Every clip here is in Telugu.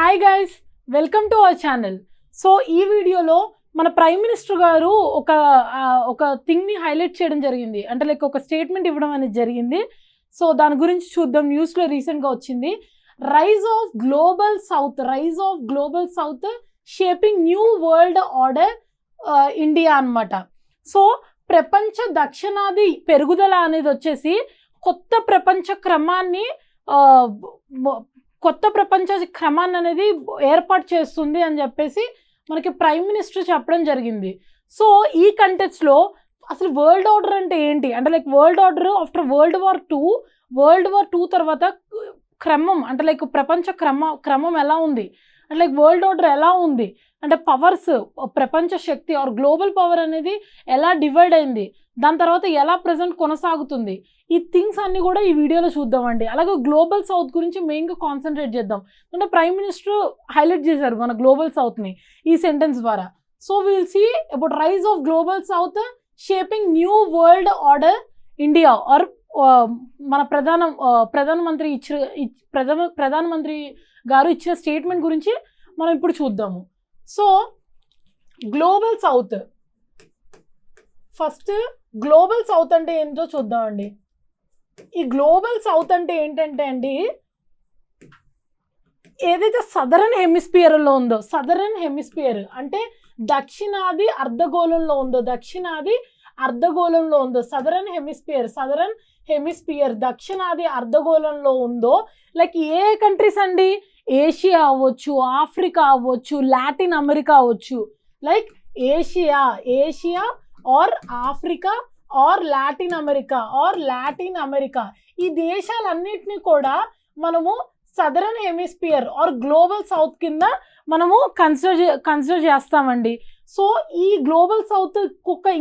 Hi guys, welcome to our channel. So ఈ వీడియోలో మన ప్రైమ్ మినిస్టర్ గారు ఒక థింగ్ని హైలైట్ చేయడం జరిగింది. అంటే లైక్ ఒక స్టేట్మెంట్ ఇవ్వడం అనేది జరిగింది. సో దాని గురించి చూద్దాం. న్యూస్లో రీసెంట్గా వచ్చింది. Rise of global south shaping new world order India అన్నమాట. సో ప్రపంచ దక్షిణాది పెరుగుదల అనేది వచ్చేసి కొత్త ప్రపంచ క్రమాన్ని అనేది ఏర్పాటు చేస్తుంది అని చెప్పేసి మనకి ప్రైమ్ మినిస్టర్ చెప్పడం జరిగింది. సో ఈ కంటెక్స్ట్లో అసలు వరల్డ్ ఆర్డర్ అంటే ఏంటి అంటే like world order after world war two తర్వాత క్రమం అంటే లైక్ ప్రపంచ క్రమం ఎలా ఉంది అంటే లైక్ వరల్డ్ ఆర్డర్ ఎలా ఉంది అంటే పవర్స్ ప్రపంచ శక్తి ఆర్ గ్లోబల్ పవర్ అనేది ఎలా డివైడ్ అయింది, దాని తర్వాత ఎలా ప్రజెంట్ కొనసాగుతుంది, ఈ థింగ్స్ అన్నీ కూడా ఈ వీడియోలో చూద్దామండి. అలాగే గ్లోబల్ సౌత్ గురించి మెయిన్గా కాన్సన్ట్రేట్ చేద్దాం. అంటే ప్రైమ్ మినిస్టర్ హైలైట్ చేశారు మన గ్లోబల్ సౌత్ని ఈ సెంటెన్స్ ద్వారా. So will see about rise of global south shaping new world order India or మన ప్రధానమంత్రి గారు ఇచ్చిన స్టేట్మెంట్ గురించి మనం ఇప్పుడు చూద్దాము. So global south, first global south అంటే ఏంటో చూద్దామండి. ఈ గ్లోబల్ సౌత్ అంటే ఏంటంటే అండి, ఏదైతే సదరన్ హెమిస్ఫియర్లో ఉందో, సదరన్ హెమిస్ఫియర్ అంటే దక్షిణాది అర్ధగోళంలో ఉందో సదరన్ హెమిస్ఫియర్ దక్షిణాది అర్ధగోళంలో ఉందో లైక్ ఏ కంట్రీస్ అండి, ఏషియా అవ్వచ్చు, ఆఫ్రికా అవ్వచ్చు, లాటిన్ అమెరికా అవ్వచ్చు. Like Asia or Africa or Latin America ఈ దేశాలన్నిటినీ కూడా మనము southern hemisphere or global south కింద మనము కన్సిడర్ చేస్తామండి. సో ఈ గ్లోబల్ సౌత్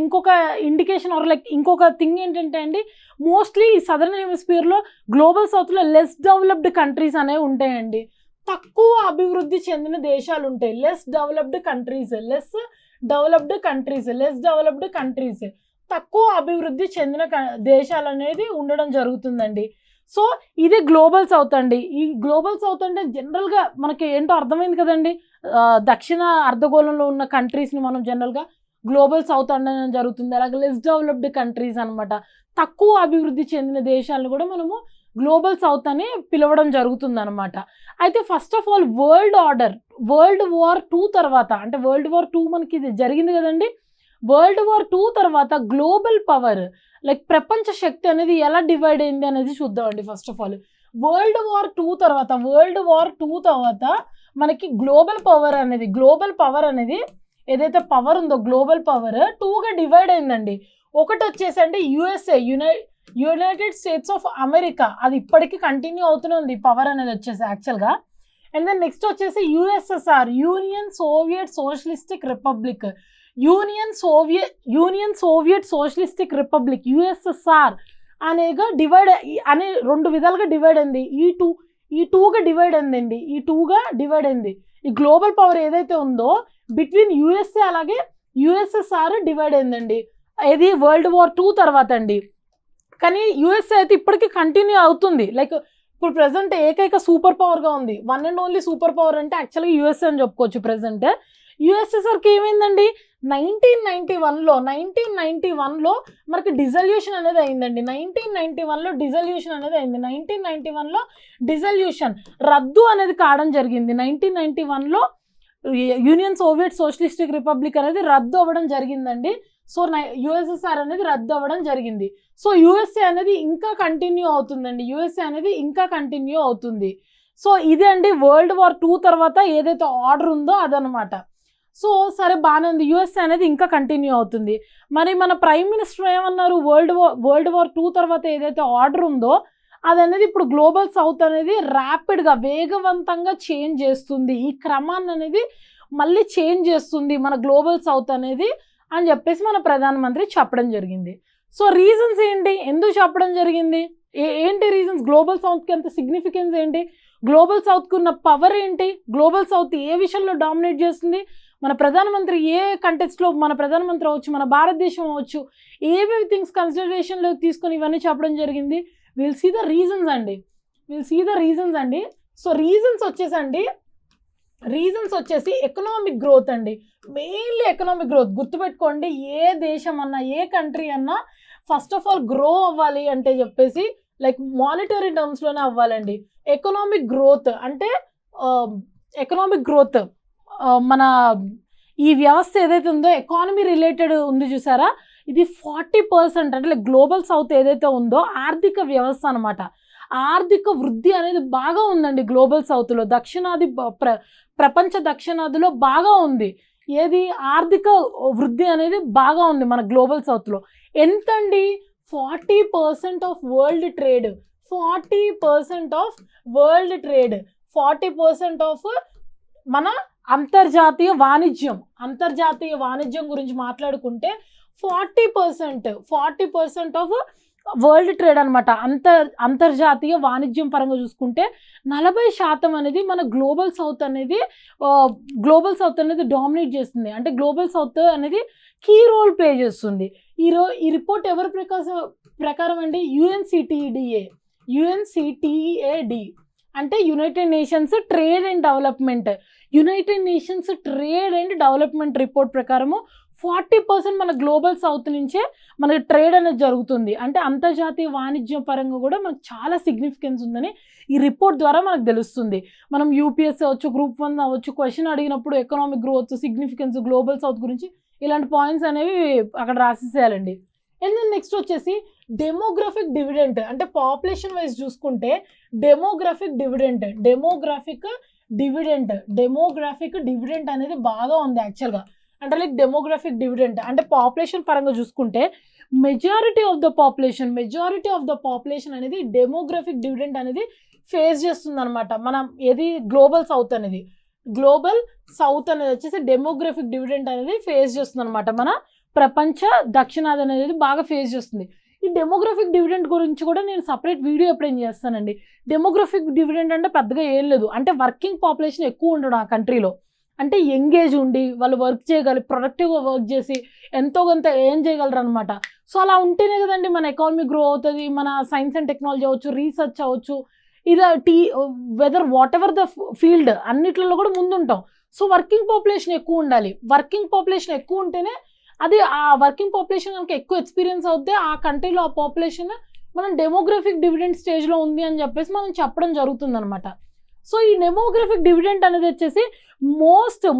ఇంకొక ఇండికేషన్ ఆర్ లైక్ ఇంకొక థింగ్ ఏంటంటే అండి, మోస్ట్లీ ఈ సదరన్ హెమిస్ఫియర్లో గ్లోబల్ సౌత్లో లెస్ డెవలప్డ్ కంట్రీస్ అనేవి ఉంటాయండి. తక్కువ అభివృద్ధి చెందిన దేశాలు ఉంటాయి. లెస్ డెవలప్డ్ కంట్రీస్ తక్కువ అభివృద్ధి చెందిన దేశాలు అనేది ఉండడం జరుగుతుందండి. సో ఇది గ్లోబల్ సౌత్ అండి. ఈ గ్లోబల్ సౌత్ అంటే జనరల్గా మనకి ఏంటో అర్థమైంది కదండి. దక్షిణ అర్ధగోళంలో ఉన్న కంట్రీస్ని మనం జనరల్గా గ్లోబల్ సౌత్ అనడం జరుగుతుంది. అలాగే లెస్ డెవలప్డ్ కంట్రీస్ అనమాట, తక్కువ అభివృద్ధి చెందిన దేశాలను కూడా మనము గ్లోబల్ సౌత్ అని పిలవడం జరుగుతుంది అనమాట. అయితే first of all world war two తర్వాత అంటే వరల్డ్ వార్ టూ మనకి ఇది జరిగింది కదండి. వరల్డ్ వార్ టూ తర్వాత గ్లోబల్ పవర్ లైక్ ప్రపంచ శక్తి అనేది ఎలా డివైడ్ అయింది అనేది చూద్దామండి. First of all world war two తర్వాత మనకి గ్లోబల్ పవర్ అనేది ఏదైతే పవర్ ఉందో గ్లోబల్ పవర్ టూగా డివైడ్ అయిందండి. ఒకటి వచ్చేసి అంటే యునైటెడ్ స్టేట్స్ ఆఫ్ అమెరికా, అది ఇప్పటికీ కంటిన్యూ అవుతూనే ఉంది పవర్ అనేది వచ్చేసి యాక్చువల్గా. అండ్ దెన్ నెక్స్ట్ వచ్చేసి USSR, union Soviet socialistic republic USSR అనే రెండు విధాలుగా డివైడ్ అయింది. ఈ టూగా డివైడ్ అయింది. ఈ గ్లోబల్ పవర్ ఏదైతే ఉందో బిట్వీన్ యుఎస్ఏ అలాగే యుఎస్ఎస్ఆర్ డివైడ్ అయిందండి. ఇది వరల్డ్ వార్ టూ తర్వాత అండి. కానీ యుఎస్ఏ అయితే ఇప్పటికీ కంటిన్యూ అవుతుంది. లైక్ ఇప్పుడు ప్రజెంట్ ఏకైక సూపర్ పవర్గా ఉంది. One and only super power అంటే యాక్చువల్గా యుఎస్ఏ అని చెప్పుకోవచ్చు. ప్రజెంట్ యుఎస్ఎస్ఆర్కి ఏమైంది 1991లో మనకి డిజల్యూషన్ అనేది అయిందండి. 1991లో డిజల్యూషన్ రద్దు అనేది కావడం జరిగింది. 1991లో యూనియన్ సోవియట్ సోషలిస్టిక్ రిపబ్లిక్ అనేది రద్దు అవ్వడం జరిగిందండి. సో యుఎస్ఎస్ఆర్ అనేది రద్దు అవ్వడం జరిగింది. సో యుఎస్ఏ అనేది ఇంకా కంటిన్యూ అవుతుంది. సో ఇదే అండి వరల్డ్ వార్ టూ తర్వాత ఏదైతే ఆర్డర్ ఉందో అదనమాట. సో సరే బాగానే ఉంది, యుఎస్ఏ అనేది ఇంకా కంటిన్యూ అవుతుంది. మరి మన ప్రైమ్ మినిస్టర్ ఏమన్నారు, వరల్డ్ వార్ టూ తర్వాత ఏదైతే ఆర్డర్ ఉందో అదనేది ఇప్పుడు గ్లోబల్ సౌత్ అనేది ర్యాపిడ్గా వేగవంతంగా చేంజ్ చేస్తుంది, ఈ క్రమాన్ని అనేది మళ్ళీ చేంజ్ చేస్తుంది మన గ్లోబల్ సౌత్ అనేది అని చెప్పేసి మన ప్రధానమంత్రి చెప్పడం జరిగింది. సో రీజన్స్ ఏంటి, ఎందుకు చెప్పడం జరిగింది, ఏంటి రీజన్స్, గ్లోబల్ సౌత్కి ఎంత సిగ్నిఫికెన్స్ ఏంటి, గ్లోబల్ సౌత్కి ఉన్న పవర్ ఏంటి, గ్లోబల్ సౌత్ ఏ విషయంలో డామినేట్ చేస్తుంది, మన ప్రధానమంత్రి ఏ కంటెక్స్ట్లో మన ప్రధానమంత్రి అవ్వచ్చు, మన భారతదేశం అవ్వచ్చు, ఏవేవి థింగ్స్ కన్సిడరేషన్లోకి తీసుకొని ఇవన్నీ చెప్పడం జరిగింది. విల్ సీ ద రీజన్స్ అండి. సో రీజన్స్ వచ్చేసండి రీజన్స్ వచ్చేసి ఎకనామిక్ గ్రోత్ అండి, మెయిన్లీ ఎకనామిక్ గ్రోత్. గుర్తుపెట్టుకోండి, ఏ దేశం అన్నా ఏ కంట్రీ అన్నా ఫస్ట్ ఆఫ్ ఆల్ గ్రో అవ్వాలి అంటే చెప్పేసి లైక్ మానిటరీ టర్మ్స్లోనే అవ్వాలండి. ఎకనామిక్ గ్రోత్ అంటే ఎకనామిక్ గ్రోత్ మన ఈ వ్యవస్థ ఏదైతే ఉందో ఎకానమీ రిలేటెడ్ ఉంది చూసారా, ఇది 40% అంటే గ్లోబల్ సౌత్ ఏదైతే ఉందో ఆర్థిక వ్యవస్థ అనమాట. ఆర్థిక వృద్ధి అనేది బాగా ఉందండి గ్లోబల్ సౌత్లో, దక్షిణాది ప్రపంచ దక్షిణాదిలో బాగా ఉంది. ఏది ఆర్థిక వృద్ధి అనేది బాగా ఉంది మన గ్లోబల్ సౌత్లో. ఎంతండి? 40% of world trade, 40% of world trade, 40% of మన అంతర్జాతీయ వాణిజ్యం గురించి మాట్లాడుకుంటే 40% ఆఫ్ వరల్డ్ ట్రేడ్ అనమాట. అంతర్జాతీయ వాణిజ్యం పరంగా చూసుకుంటే 40% అనేది మన గ్లోబల్ సౌత్ అనేది డామినేట్ చేస్తుంది. అంటే గ్లోబల్ సౌత్ అనేది కీ రోల్ ప్లే చేస్తుంది. ఈ రిపోర్ట్ ఎవరి ప్రకారం అండి? UNCTAD అంటే United nations trade and development report ప్రకారము 40% మన గ్లోబల్ సౌత్ నుంచే మనకి ట్రేడ్ అనేది జరుగుతుంది. అంటే అంతర్జాతీయ వాణిజ్యం పరంగా కూడా మనకు చాలా సిగ్నిఫికెన్స్ ఉందని ఈ రిపోర్ట్ ద్వారా మనకు తెలుస్తుంది. మనం యూపీఎస్సీ అవ్వచ్చు, గ్రూప్ 1 అవ్వచ్చు, క్వశ్చన్ అడిగినప్పుడు economic growth, significance, global south గురించి ఇలాంటి పాయింట్స్ అనేవి అక్కడ రాసేసేయాలండి. అండ్ దెన్ నెక్స్ట్ వచ్చేసి డెమోగ్రఫిక్ డివిడెంట్. అంటే పాపులేషన్ వైజ్ చూసుకుంటే డెమోగ్రఫిక్ డివిడెంట్ అనేది బాగా ఉంది యాక్చువల్గా. అంటే లైక్ డెమోగ్రఫిక్ డివిడెంట్ అంటే పాపులేషన్ పరంగా చూసుకుంటే మెజారిటీ ఆఫ్ ద పాపులేషన్ అనేది డెమోగ్రఫిక్ డివిడెంట్ అనేది ఫేస్ చేస్తుంది అనమాట. మనం ఏది గ్లోబల్ సౌత్ అనేది వచ్చేసి డెమోగ్రఫిక్ డివిడెంట్ అనేది ఫేస్ చేస్తుంది అనమాట. మన ప్రపంచ దక్షిణాది అనేది బాగా ఫేస్ చేస్తుంది. ఈ డెమోగ్రఫిక్ డివిడెంట్ గురించి కూడా నేను సపరేట్ వీడియో ఎప్పుడైనా చేస్తానండి. డెమోగ్రఫిక్ డివిడెంట్ అంటే పెద్దగా ఏం లేదు, అంటే వర్కింగ్ పాపులేషన్ ఎక్కువ ఉండడం ఆ కంట్రీలో, అంటే ఎంగేజ్ ఉండి వాళ్ళు వర్క్ చేయగలి, ప్రొడక్టివ్గా వర్క్ చేసి ఎంతో కొంత ఏం చేయగలరు అనమాట. సో అలా ఉంటేనే కదండి మన ఎకానమీ గ్రో అవుతుంది, మన సైన్స్ అండ్ టెక్నాలజీ అవ్వచ్చు, రీసెర్చ్ అవ్వచ్చు, ఇది వాట్ ఎవర్ ద ఫీల్డ్ అన్నిట్లలో కూడా ముందుంటాం. సో వర్కింగ్ పాపులేషన్ ఎక్కువ ఉండాలి. వర్కింగ్ పాపులేషన్ ఎక్కువ ఉంటేనే అది ఆ వర్కింగ్ పాపులేషన్ కనుక ఎక్కువ ఎక్స్పీరియన్స్ అవుతే ఆ కంట్రీలో ఆ పాపులేషన్ మనం డెమోగ్రఫిక్ డివిడెంట్ స్టేజ్లో ఉంది అని చెప్పేసి మనం చెప్పడం జరుగుతుంది అనమాట. సో ఈ డెమోగ్రఫిక్ డివిడెంట్ అనేది వచ్చేసి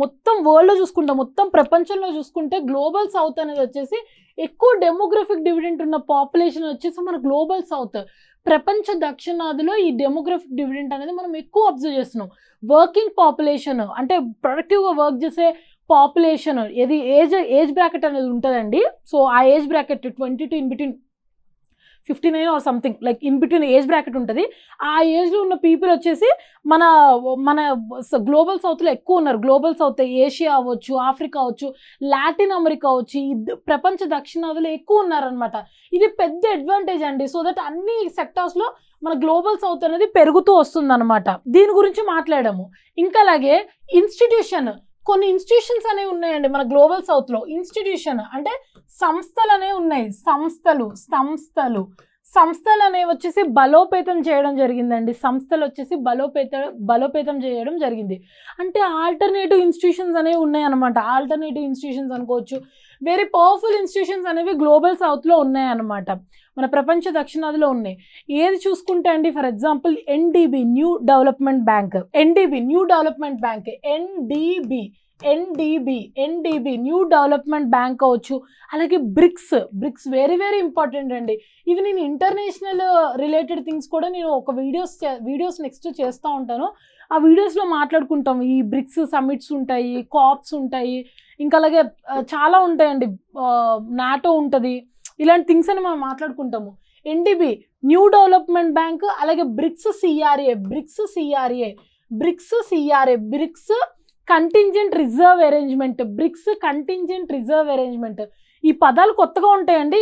మొత్తం వరల్డ్లో చూసుకుంటే, మొత్తం ప్రపంచంలో చూసుకుంటే గ్లోబల్ సౌత్ అనేది వచ్చేసి ఎక్కువ డెమోగ్రఫిక్ డివిడెంట్ ఉన్న పాపులేషన్ వచ్చేసి మన గ్లోబల్ సౌత్. ప్రపంచ దక్షిణాదిలో ఈ డెమోగ్రఫిక్ డివిడెంట్ అనేది మనం ఎక్కువ అబ్జర్వ్ చేస్తున్నాం. వర్కింగ్ పాపులేషన్ అంటే ప్రొడక్టివ్గా వర్క్ చేసే పాపులేషన్, ఏది ఏజ్ బ్రాకెట్ అనేది ఉంటుందండి. సో ఆ age bracket 22 in between 59 or something like in between age bracket ఉంటుంది. ఆ ఏజ్లో ఉన్న పీపుల్ వచ్చేసి మన గ్లోబల్ సౌత్లో ఎక్కువ ఉన్నారు. గ్లోబల్ సౌత్ ఏషియా అవ్వచ్చు, ఆఫ్రికా అవ్వచ్చు, లాటిన్ అమెరికా అవ్వచ్చు, ప్రపంచ దక్షిణాదిలో ఎక్కువ ఉన్నారనమాట. ఇది పెద్ద అడ్వాంటేజ్ అండి. సో దట్ అన్ని సెక్టార్స్లో మన గ్లోబల్ సౌత్ అనేది పెరుగుతూ వస్తుంది అనమాట. దీని గురించి మాట్లాడాము. ఇంకా అలాగే కొన్ని ఇన్స్టిట్యూషన్స్ అనేవి ఉన్నాయండి మన గ్లోబల్ సౌత్లో. ఇన్స్టిట్యూషన్ అంటే సంస్థలు అనేవి ఉన్నాయి. సంస్థలు అనేవి వచ్చేసి బలోపేతం చేయడం జరిగిందండి. బలోపేతం చేయడం జరిగింది. అంటే ఆల్టర్నేటివ్ ఇన్స్టిట్యూషన్స్ అనేవి ఉన్నాయన్నమాట. ఆల్టర్నేటివ్ ఇన్స్టిట్యూషన్స్ అనుకోవచ్చు, వెరీ పవర్ఫుల్ ఇన్స్టిట్యూషన్స్ అనేవి గ్లోబల్ సౌత్లో ఉన్నాయన్నమాట. మన ప్రపంచ దక్షిణాదిలో ఉన్నాయి. ఏది చూసుకుంటే అండి, for example NDB new development bank, NDB new development bank అవచ్చు. అలాగే బ్రిక్స్ వెరీ వెరీ ఇంపార్టెంట్ అండి. ఇవి నేను ఇంటర్నేషనల్ రిలేటెడ్ థింగ్స్ కూడా నేను ఒక వీడియోస్ నెక్స్ట్ చేస్తూ ఉంటాను. ఆ వీడియోస్లో మాట్లాడుకుంటాం. ఈ బ్రిక్స్ సమ్మిట్స్ ఉంటాయి, కాప్స్ ఉంటాయి, ఇంకా అలాగే చాలా ఉంటాయండి, నాటో ఉంటుంది, ఇలాంటి థింగ్స్ అని మనం మాట్లాడుకుంటాము. NDB న్యూ డెవలప్మెంట్ బ్యాంక్, అలాగే బ్రిక్స్ కంటింజెంట్ రిజర్వ్ అరేంజ్మెంట్. ఈ పదాలు కొత్తగా ఉంటాయండి.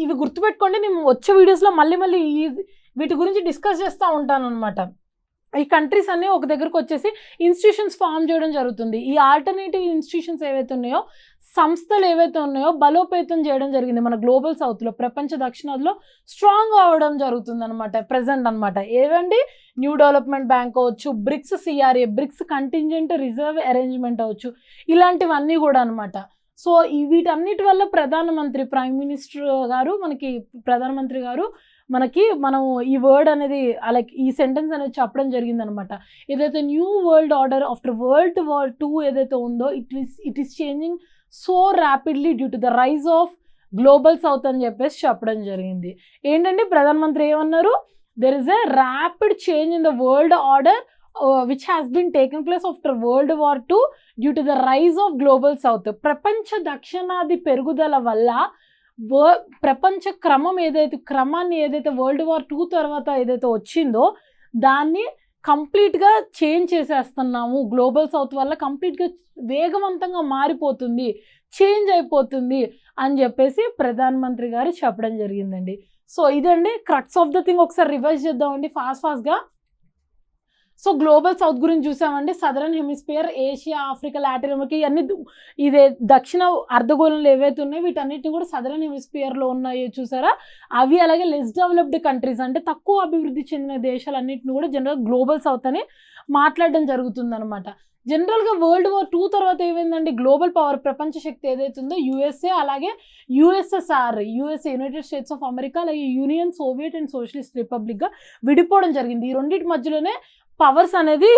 ఇవి గుర్తుపెట్టుకోండి. నేను వచ్చే వీడియోస్లో మళ్ళీ వీటి గురించి డిస్కస్ చేస్తూ ఉంటాను అనమాట. ఈ కంట్రీస్ అన్నీ ఒక దగ్గరకు వచ్చేసి ఇన్స్టిట్యూషన్స్ ఫామ్ చేయడం జరుగుతుంది. ఈ ఆల్టర్నేటివ్ ఇన్స్టిట్యూషన్స్ ఏవైతే ఉన్నాయో, సంస్థలు ఏవైతే ఉన్నాయో బలోపేతం చేయడం జరిగింది మన గ్లోబల్ సౌత్లో, ప్రపంచ దక్షిణాదిలో స్ట్రాంగ్ అవ్వడం జరుగుతుంది అనమాట ప్రజెంట్ అనమాట. ఏవండి, న్యూ డెవలప్మెంట్ బ్యాంక్ అవ్వచ్చు, BRICS CRA, BRICS contingent reserve arrangement అవ్వచ్చు, ఇలాంటివన్నీ కూడా అనమాట. సో వీటన్నిటి వల్ల ప్రైమ్ మినిస్టర్ గారు మనం ఈ వర్డ్ అనేది లైక్ ఈ సెంటెన్స్ అనేది చెప్పడం జరిగింది అనమాట. ఏదైతే new world order after world war 2 ఏదైతే ఉందో it is changing so rapidly due to the rise of global south అని చెప్పేసి చెప్పడం జరిగింది. ఏంటంటే ప్రధానమంత్రి ఏమన్నారు, there is a rapid change in the world order which has been taken place after world war 2 due to the rise of global south. ప్రపంచ దక్షిణాది పెరుగుదల వల్ల ప్రపంచ క్రమాన్ని ఏదైతే వరల్డ్ వార్ 2 తర్వాత ఏదైతే వచ్చిందో దాన్ని కంప్లీట్గా చేంజ్ చేసేస్తున్నాము. గ్లోబల్ సౌత్ వల్ల కంప్లీట్గా వేగవంతంగా మారిపోతుంది, చేంజ్ అయిపోతుంది అని చెప్పేసి ప్రధానమంత్రి గారు చెప్పడం జరిగిందండి. సో ఇదండి క్రక్స్ ఆఫ్ ద థింగ్. ఒకసారి రివైజ్ చేద్దామండి ఫాస్ట్గా. సో గ్లోబల్ సౌత్ గురించి చూసామండి. Southern hemisphere, Asia, Africa, Latin America, ఇవన్నీ ఇదే దక్షిణ అర్ధగోళంలో ఏవైతే ఉన్నాయో వీటన్నిటిని కూడా సదరన్ హెమిస్ఫియర్లో ఉన్నాయో చూసారా అవి. అలాగే లెస్ డెవలప్డ్ కంట్రీస్ అంటే తక్కువ అభివృద్ధి చెందిన దేశాలన్నింటిని కూడా జనరల్ గ్లోబల్ సౌత్ అని మాట్లాడడం జరుగుతుంది అనమాట. జనరల్గా వరల్డ్ వార్ 2 తర్వాత ఏమైందండి, గ్లోబల్ పవర్ ప్రపంచ శక్తి ఏదైతే ఉందో యుఎస్ఏ అలాగే USSR, United states of America అలాగే యూనియన్ సోవియట్ అండ్ సోషలిస్ట్ రిపబ్లిక్గా విడిపోవడం జరిగింది. ఈ రెండింటి మధ్యలోనే పవర్స్ అనేది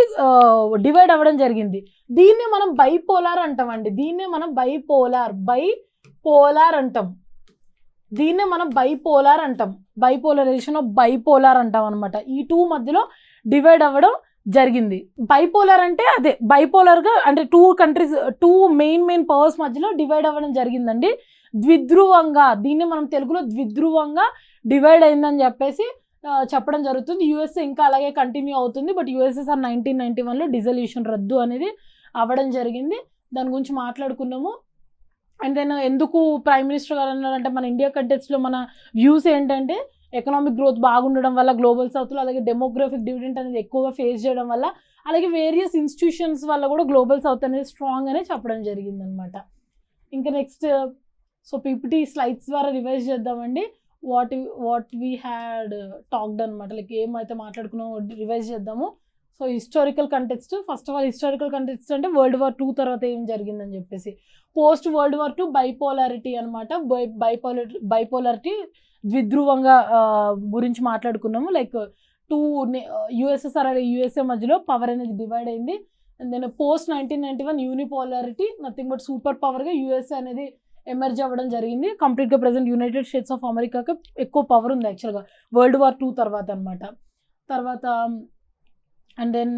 డివైడ్ అవ్వడం జరిగింది. దీన్నే మనం బైపోలార్ అంటామండి. బైపోలరైజేషన్ ఆఫ్ బైపోలార్ అంటాం అనమాట. ఈ 2 మధ్యలో డివైడ్ అవ్వడం జరిగింది. బైపోలార్ అంటే అదే బైపోలార్గా అంటే 2 కంట్రీస్ 2 మెయిన్ పవర్స్ మధ్యలో డివైడ్ అవ్వడం జరిగిందండి. ద్విధ్రువంగా, దీన్ని మనం తెలుగులో ద్విధ్రువంగా డివైడ్ అయిందని చెప్పేసి చెప్పడం జరుగుతుంది. యుఎస్ఏ ఇంకా అలాగే కంటిన్యూ అవుతుంది. బట్ యుఎస్ఎస్ఆర్ 1991లో డిజల్యూషన్ రద్దు అనేది అవ్వడం జరిగింది. దాని గురించి మాట్లాడుకున్నాము. అండ్ దెన్ ఎందుకు ప్రైమ్ మినిస్టర్ గారు అన్నారంటే మన ఇండియా కంటెక్స్ట్లో మన వ్యూస్ ఏంటంటే ఎకనామిక్ గ్రోత్ బాగుండడం వల్ల గ్లోబల్ సౌత్లో, అలాగే డెమోగ్రఫిక్ డివిడెంట్ అనేది ఎక్కువగా ఫేస్ చేయడం వల్ల, అలాగే వేరియస్ ఇన్స్టిట్యూషన్స్ వల్ల కూడా గ్లోబల్ సౌత్ అనేది స్ట్రాంగ్ అనే చెప్పడం జరిగిందనమాట. ఇంకా నెక్స్ట్ పీపీటీ స్లైడ్స్ ద్వారా రివైజ్ చేద్దామండి. వాట్ వీ హ్యాడ్ టాక్డ్ అనమాట, లైక్ ఏమైతే మాట్లాడుకున్నామో రివైజ్ చేద్దాము. So historical context, first of all historical context అంటే వరల్డ్ వార్ 2 తర్వాత ఏం జరిగిందని చెప్పేసి. పోస్ట్ వరల్డ్ వార్ 2 బైపోలారిటీ అనమాట. బైపోలారిటీ ద్విధ్రువంగా గురించి మాట్లాడుకున్నాము. లైక్ 2 యుఎస్ఎస్ఆర్ అలాగే యుఎస్ఏ మధ్యలో పవర్ అనేది డివైడ్ అయింది. And then post 1991 unipolarity, nothing but super పవర్గా యుఎస్ఏ అనేది ఎమర్జ్ అవ్వడం జరిగింది. కంప్లీట్గా ప్రజెంట్ యునైటెడ్ స్టేట్స్ ఆఫ్ అమెరికాకి ఎక్కువ పవర్ ఉంది యాక్చువల్గా వరల్డ్ వార్ 2 తర్వాత అనమాట. అండ్ దెన్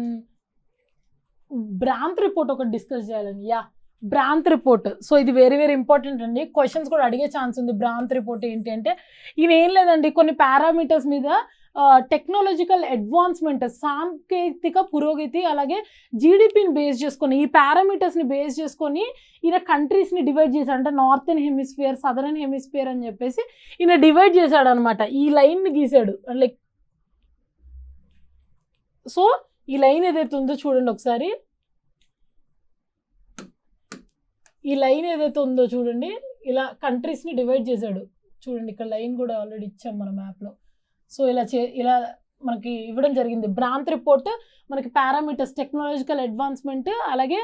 బ్రాంత్ రిపోర్ట్ ఒకటి డిస్కస్ చేయాలండి. బ్రాంత్ రిపోర్ట్. సో ఇది వెరీ ఇంపార్టెంట్ అండి. క్వశ్చన్స్ కూడా అడిగే ఛాన్స్ ఉంది. బ్రాంత్ రిపోర్ట్ ఏంటి అంటే ఇది ఏం లేదండి, కొన్ని పారామీటర్స్ మీద టెక్నాలజికల్ అడ్వాన్స్మెంట్, సాంకేతిక పురోగతి అలాగే జీడిపిని బేస్ చేసుకొని, ఈ పారామీటర్స్ని బేస్ చేసుకొని ఈయన కంట్రీస్ని డివైడ్ చేశాడు. అంటే నార్థన్ హెమిస్ఫియర్, సదరన్ హెమిస్ఫియర్ అని చెప్పేసి ఈయన డివైడ్ చేశాడు అనమాట. ఈ లైన్ని గీసాడు. లైక్ సో ఈ లైన్ ఏదైతే ఉందో చూడండి ఒకసారి, ఈ లైన్ ఏదైతే ఉందో చూడండి, ఇలా కంట్రీస్ని డివైడ్ చేశాడు. చూడండి ఇక్కడ లైన్ కూడా ఆల్రెడీ ఇచ్చాం మన మ్యాప్లో. సో ఇలా మనకి ఇవ్వడం జరిగింది. బ్రాంత్ రిపోర్ట్ మనకి పారామీటర్స్, టెక్నాలజికల్ అడ్వాన్స్మెంట్ అలాగే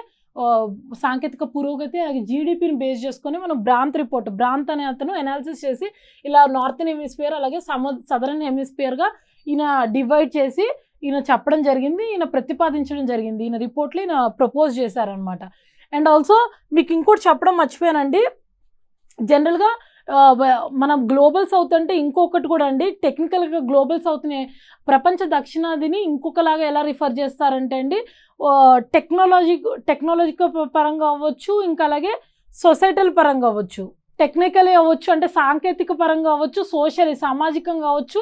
సాంకేతిక పురోగతి అలాగే జీడిపిని బేస్ చేసుకొని మనం బ్రాంత్ అనే అతను అనాలిసిస్ చేసి ఇలా నార్థన్ హెమిస్ఫియర్ అలాగే సదరన్ హెమిస్ఫియర్గా ఈయన డివైడ్ చేసి ఈయన చెప్పడం జరిగింది, ఈయన ప్రతిపాదించడం జరిగింది. ఈయన రిపోర్ట్లో ఈయన ప్రపోజ్ చేశారనమాట. అండ్ ఆల్సో మీకు ఇంకోటి చెప్పడం మర్చిపోయానండి, జనరల్గా మన గ్లోబల్ సౌత్ అంటే ఇంకొకటి కూడా అండి, టెక్నికల్గా గ్లోబల్ సౌత్ని ప్రపంచ దక్షిణాదిని ఇంకొకలాగా ఎలా రిఫర్ చేస్తారంటే అండి, టెక్నాలజికల్ పరంగా అవ్వచ్చు, ఇంకా అలాగే సొసైటల్ పరంగా అవ్వచ్చు, టెక్నికలీ అవ్వచ్చు అంటే సాంకేతిక పరంగా అవ్వచ్చు, సామాజికంగా అవ్వచ్చు,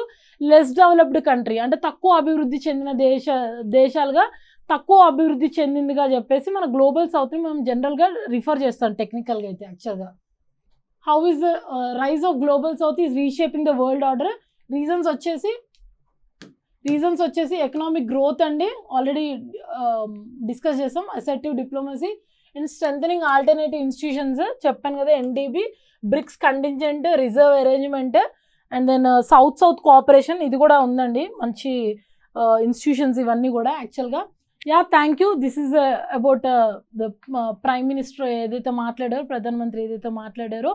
లెస్ డెవలప్డ్ కంట్రీ అంటే తక్కువ అభివృద్ధి చెందిన దేశాలుగా తక్కువ అభివృద్ధి చెందిందిగా చెప్పేసి మన గ్లోబల్ సౌత్ని మనం జనరల్గా రిఫర్ చేస్తాం టెక్నికల్గా అయితే. యాక్చువల్గా how is the rise of global south is reshaping the world order. Reasons వచ్చేసి రీజన్స్ వచ్చేసి ఎకనామిక్ గ్రోత్ అండి, ఆల్రెడీ డిస్కస్ చేసాం. Assertive diplomacy and strengthening alternative institutions చెప్పాను కదా, NDB, BRICS contingent reserve arrangement, and then south south cooperation, ఇది కూడా ఉందండి. మంచి ఇన్స్టిట్యూషన్స్ ఇవన్నీ కూడా యాక్చువల్గా. Yeah, thank you. This is about the prime minister ఏదైతే మాట్లాడారో, ప్రధానమంత్రి ఏదైతే మాట్లాడారో,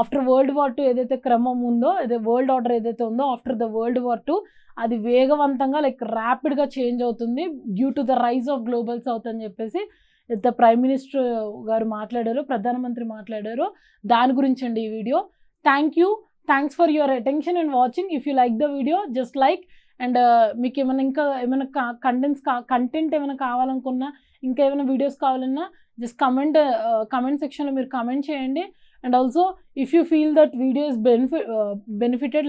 ఆఫ్టర్ వరల్డ్ వార్ II ఏదైతే క్రమం ఉందో, అదే వరల్డ్ ఆర్డర్ ఏదైతే ఉందో after the world war II, అది వేగవంతంగా ర్యాపిడ్గా చేంజ్ అవుతుంది due to the rise of global south అని చెప్పేసి అయితే ప్రైమ్ మినిస్టర్ గారు మాట్లాడారు, ప్రధానమంత్రి మాట్లాడారు. దాని గురించి అండి ఈ video. Thank you. Thanks for your attention and watching. If you like the video just like, and మీకు ఇంకా ఏమైనా కంటెంట్ ఏమైనా కావాలనుకున్నా, ఇంకా ఏమైనా వీడియోస్ కావాలన్నా జస్ట్ కమెంట్ సెక్షన్లో మీరు కమెంట్ చేయండి. And also if you feel that video is benefited,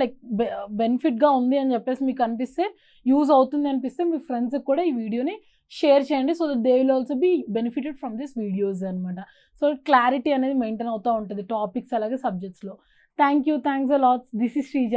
బెనిఫిట్గా ఉంది అని చెప్పేసి మీకు అనిపిస్తే, యూజ్ అవుతుంది అనిపిస్తే మీ ఫ్రెండ్స్కి కూడా ఈ వీడియోని షేర్ చేయండి. So that they will also be benefited from this videos అనమాట. సో క్లారిటీ అనేది మెయింటైన్ అవుతూ ఉంటుంది టాపిక్స్ అలాగే సబ్జెక్ట్స్లో. Thank you. Thanks a lot. This is Sreeja.